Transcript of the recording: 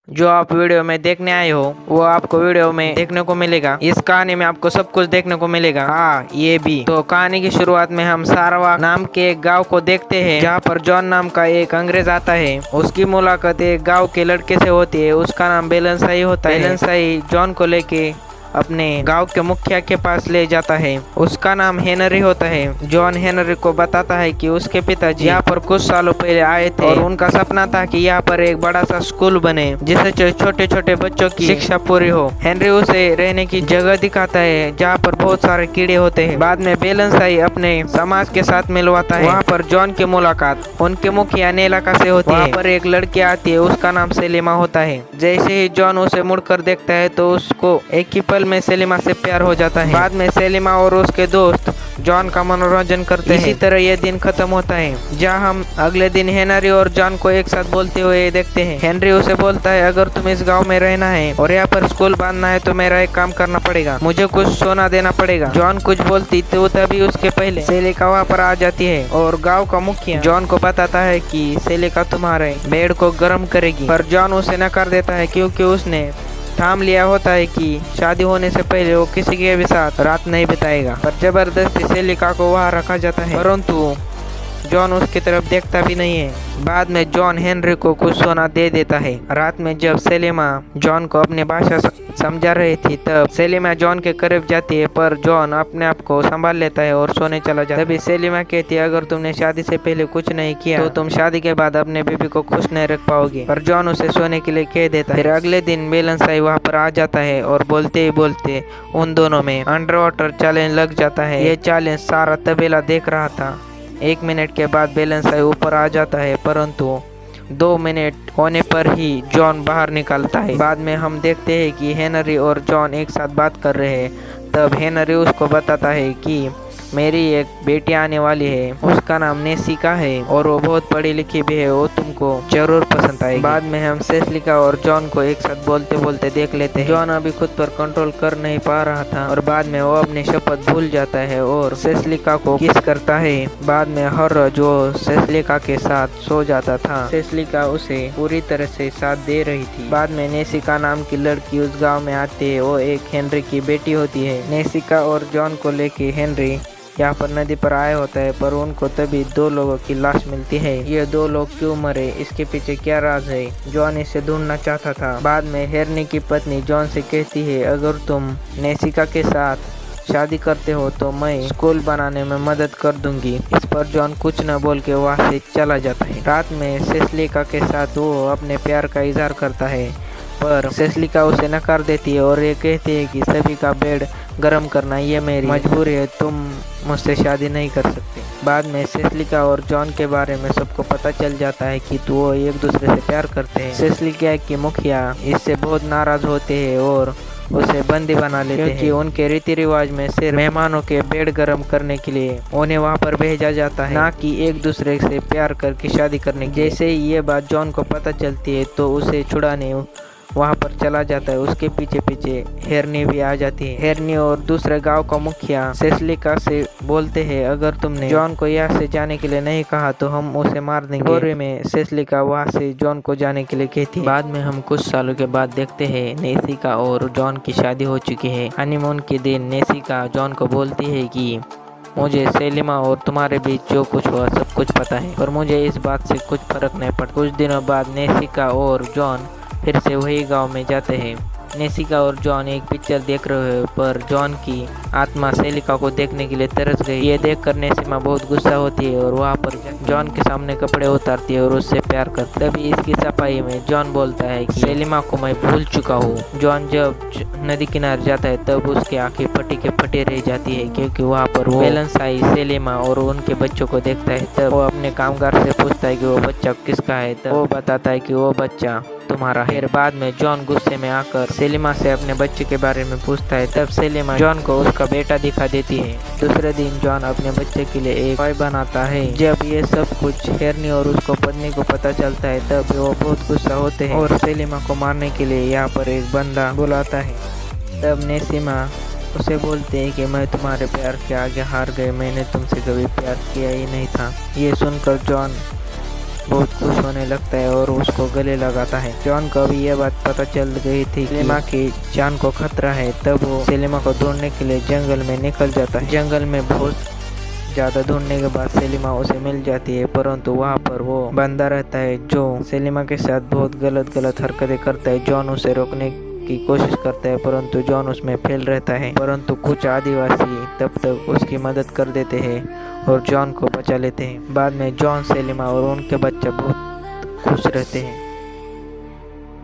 जो आप वीडियो में देखने आए हो वो आपको वीडियो में देखने को मिलेगा। इस कहानी में आपको सब कुछ देखने को मिलेगा, हाँ ये भी। तो कहानी की शुरुआत में हम सारवाक नाम के एक गांव को देखते हैं, जहाँ पर जॉन नाम का एक अंग्रेज आता है। उसकी मुलाकात एक गांव के लड़के से होती है, उसका नाम बेलनसाई होता है। बेलनसाई जॉन को लेके अपने गांव के मुखिया के पास ले जाता है, उसका नाम हेनरी होता है। जॉन हेनरी को बताता है कि उसके पिताजी यहाँ पर कुछ सालों पहले आए थे और उनका सपना था कि यहाँ पर एक बड़ा सा स्कूल बने जिससे छोटे छोटे बच्चों की शिक्षा पूरी हो। हेनरी उसे रहने की जगह दिखाता है जहाँ पर बहुत सारे कीड़े होते हैं। बाद में बेलनसाई अपने समाज के साथ मिलवाता है। वहाँ पर जॉन की मुलाकात उनके मुखिया नेलाका से होती है। वहाँ पर एक लड़की आती है, उसका नाम सेलिमा होता है। जैसे ही जॉन उसे मुड़कर देखता है तो उसको एक ही पल में सेलिमा से प्यार हो जाता है। बाद में सेलिमा और उसके दोस्त जॉन का मनोरंजन करते हैं। इसी तरह यह दिन खत्म होता है, जहाँ हम अगले दिन हेनरी और जॉन को एक साथ बोलते हुए देखते हैं। हेनरी उसे बोलता है, अगर तुम इस गांव में रहना है और यहाँ पर स्कूल बांधना है तो मेरा एक काम करना पड़ेगा, मुझे कुछ सोना देना पड़ेगा। जॉन कुछ बोलती तो तभी उसके पहले सेलिका वहाँ पर आ जाती है और गाँव का मुखिया जॉन को बताता है कि सेलिका तुम्हारे बेड को गर्म करेगी। पर जॉन उसे नकार देता है क्योंकि उसने ठाम लिया होता है कि शादी होने से पहले वो किसी के भी साथ रात नहीं बिताएगा। पर जबरदस्ती सेलिका को वहाँ रखा जाता है, परंतु जॉन उसकी तरफ देखता भी नहीं है। बाद में जॉन हेनरी को कुछ सोना दे देता है। रात में जब सेलिमा जॉन को अपनी भाषा समझा रही थी तब सेलिमा जॉन के करीब जाती है, पर जॉन अपने आप को संभाल लेता है और सोने चला जाता है। तभी सेलिमा कहती है, अगर तुमने शादी से पहले कुछ नहीं किया तो तुम शादी के बाद अपने बेबी को खुश नहीं रख पाओगे। पर जॉन उसे सोने के लिए कह देता है। फिर अगले दिन बेलनसाई वहाँ पर आ जाता है और बोलते ही बोलते उन दोनों में अंडर वाटर चैलेंज लग जाता है। ये चैलेंज सारा तबेला देख रहा था। 1 मिनट के बाद बेलनसाई ऊपर आ जाता है, परंतु 2 मिनट होने पर ही जॉन बाहर निकलता है। बाद में हम देखते हैं कि हेनरी और जॉन एक साथ बात कर रहे हैं। तब हेनरी उसको बताता है कि मेरी एक बेटी आने वाली है, उसका नाम नेसिका है और वो बहुत पढ़ी लिखी भी है, वो तुमको जरूर पसंद आएगी। बाद में हम सेसिका और जॉन को एक साथ बोलते बोलते देख लेते हैं। जॉन अभी खुद पर कंट्रोल कर नहीं पा रहा था और बाद में वो अपनी शपथ भूल जाता है और सेसिका को किस करता है। बाद में हर रोज वो सेसिका के साथ सो जाता था। सेसिका उसे पूरी तरह से साथ दे रही थी। बाद में नेसिका नाम की लड़की उस गाँव में आती है, वो एक हेनरी की बेटी होती है। नेसिका और जॉन को लेके हेनरी यहाँ पर नदी पर आया होता है, पर उनको तभी 2 लोगों की लाश मिलती है। ये 2 लोग क्यों मरे, इसके पीछे क्या राज है, जॉन इसे ढूंढना चाहता था। बाद में हेरनी की पत्नी जॉन से कहती है, अगर तुम नेसिका के साथ शादी करते हो तो मैं स्कूल बनाने में मदद कर दूंगी। इस पर जॉन कुछ न बोल के वहाँ से चला जाता है। रात में सेसिका के साथ वो अपने प्यार का इजहार करता है, पर सेसिका उसे नकार देती है और ये कहती है कि सभी का बेड गर्म करना ये मेरी मजबूरी है, तुम मुझसे शादी नहीं कर सकते। बाद में सेसिका और जॉन के बारे में सबको पता चल जाता है कि वो एक दूसरे से प्यार करते हैं। सेसिका की मुखिया इससे बहुत नाराज होते हैं और उसे बंदी बना लेते हैं, क्योंकि उनके रीति रिवाज में सिर्फ मेहमानों के बेड गर्म करने के लिए उन्हें वहां पर भेजा जाता है, ना कि एक दूसरे से प्यार करके शादी करने के। जैसे ही ये बात जॉन को पता चलती है तो उसे छुड़ाने वहाँ पर चला जाता है। उसके पीछे पीछे हेरनी भी आ जाती है। हेरनी और दूसरे गांव का मुखिया सेसिका से बोलते हैं, अगर तुमने जॉन को यहाँ से जाने के लिए नहीं कहा तो हम उसे मार देंगे। गोरे में सेसिका वहाँ से जॉन को जाने के लिए कहती है। बाद में हम कुछ सालों के बाद देखते हैं नेसिका और जॉन की शादी हो चुकी है। हनीमून के दिन नेसिका जॉन को बोलती है कि मुझे सेलिमा और तुम्हारे बीच जो कुछ हुआ सब कुछ पता है, पर मुझे इस बात से कुछ फर्क नहीं पड़ता। कुछ दिनों बाद नेसिका और जॉन फिर से वही गांव में जाते हैं। नेसिका और जॉन एक पिक्चर देख रहे हैं, पर जॉन की आत्मा सेलिका को देखने के लिए तरस गई। ये देखकर नेसिमा बहुत गुस्सा होती है और वहाँ पर जॉन के सामने कपड़े उतारती है और उससे प्यार करती है। तभी इसकी सफाई में जॉन बोलता है कि सेलिमा को मैं भूल चुका हूँ। जॉन जब नदी किनारे जाता है तब उसकी आंखें फटी के फटी रह जाती है, क्योंकि वहाँ पर वो बेलनसाई सेलिमा और उनके बच्चों को देखता है। तब वो अपने कामगार से पूछता है कि वो बच्चा किसका है। तब वो बताता है कि वो बच्चा तुम्हारा है। बाद में जॉन गुस्से में आकर सेलिमा से अपने बच्चे के बारे में पूछता है। तब सेलिमा जॉन को उसका बेटा दिखा देती है। दूसरे दिन जॉन अपने बच्चे के लिए एक टॉय बनाता है। जब ये सब कुछ हेरनी और उसको पत्नी को पता चलता है तब वो बहुत गुस्सा होते हैं और सेलिमा को मारने के लिए यहाँ पर एक बंदा बुलाता है। तब नेसिमा उसे बोलते हैं कि मैं तुम्हारे प्यार के आगे हार गए, मैंने तुमसे कभी प्यार किया ही नहीं था। ये सुनकर जॉन बहुत खुश होने लगता है और उसको गले लगाता है। जॉन को अभी यह बात पता चल गई थी सेलिमा की जान को खतरा है। तब वो सेलिमा को ढूंढने के लिए जंगल में निकल जाता है। जंगल में बहुत ज़्यादा ढूंढने के बाद सेलिमा उसे मिल जाती है, परंतु वहाँ पर वो बंदा रहता है जो सेलिमा के साथ बहुत गलत हरकतें करता है। जॉन उसे रोकने की कोशिश करता है, परंतु जॉन उसमें फेल रहता है। परंतु कुछ आदिवासी तब तक उसकी मदद कर देते हैं और जॉन को बचा लेते हैं। बाद में जॉन, सेलिमा और उनके बच्चे बहुत खुश रहते हैं।